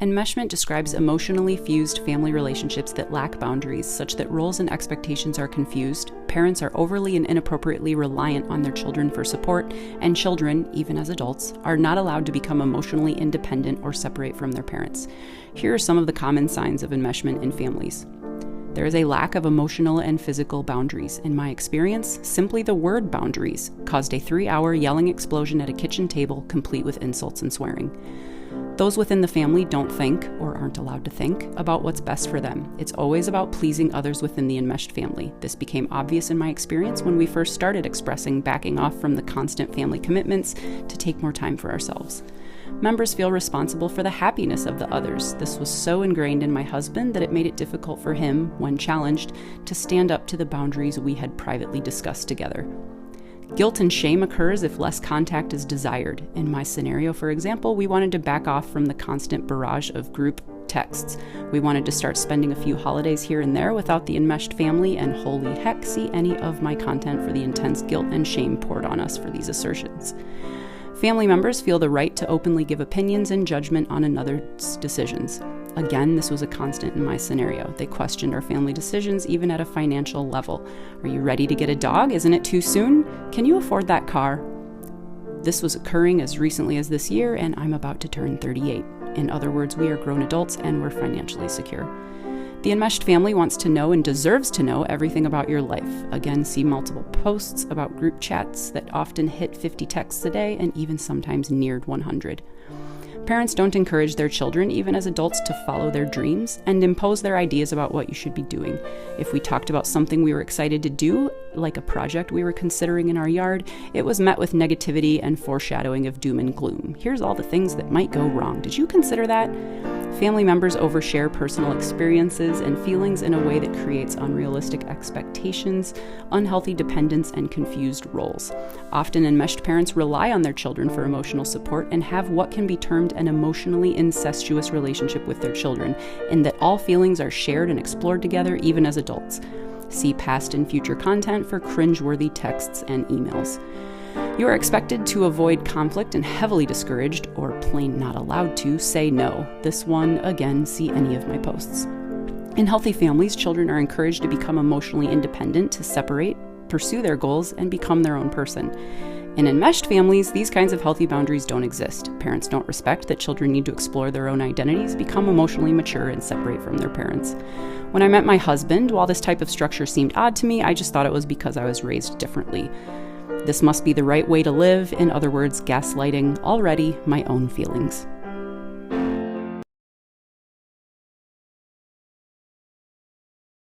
Enmeshment describes emotionally fused family relationships that lack boundaries, such that roles and expectations are confused, parents are overly and inappropriately reliant on their children for support, and children, even as adults, are not allowed to become emotionally independent or separate from their parents. Here are some of the common signs of enmeshment in families. There is a lack of emotional and physical boundaries. In my experience, simply the word boundaries caused a 3-hour yelling explosion at a kitchen table, complete with insults and swearing. Those within the family don't think, or aren't allowed to think, about what's best for them. It's always about pleasing others within the enmeshed family. This became obvious in my experience when we first started expressing backing off from the constant family commitments to take more time for ourselves. Members feel responsible for the happiness of the others. This was so ingrained in my husband that it made it difficult for him, when challenged, to stand up to the boundaries we had privately discussed together. Guilt and shame occurs if less contact is desired. In my scenario, for example, we wanted to back off from the constant barrage of group texts. We wanted to start spending a few holidays here and there without the enmeshed family, and holy heck, see any of my content for the intense guilt and shame poured on us for these assertions. Family members feel the right to openly give opinions and judgment on another's decisions. Again, this was a constant in my scenario. They questioned our family decisions, even at a financial level. Are you ready to get a dog? Isn't it too soon? Can you afford that car? This was occurring as recently as this year, and I'm about to turn 38. In other words, we are grown adults and we're financially secure. The enmeshed family wants to know and deserves to know everything about your life. Again, see multiple posts about group chats that often hit 50 texts a day and even sometimes neared 100. Parents don't encourage their children, even as adults, to follow their dreams and impose their ideas about what you should be doing. If we talked about something we were excited to do, like a project we were considering in our yard, it was met with negativity and foreshadowing of doom and gloom. Here's all the things that might go wrong. Did you consider that? Family members overshare personal experiences and feelings in a way that creates unrealistic expectations, unhealthy dependence, and confused roles. Often, enmeshed parents rely on their children for emotional support and have what can be termed an emotionally incestuous relationship with their children, in that all feelings are shared and explored together, even as adults. See past and future content for cringeworthy texts and emails. You are expected to avoid conflict and heavily discouraged, or plain not allowed to, say no. This one, again, see any of my posts. In healthy families, children are encouraged to become emotionally independent, to separate, pursue their goals, and become their own person. In enmeshed families, these kinds of healthy boundaries don't exist. Parents don't respect that children need to explore their own identities, become emotionally mature, and separate from their parents. When I met my husband, while this type of structure seemed odd to me, I just thought it was because I was raised differently. This must be the right way to live. In other words, gaslighting already my own feelings.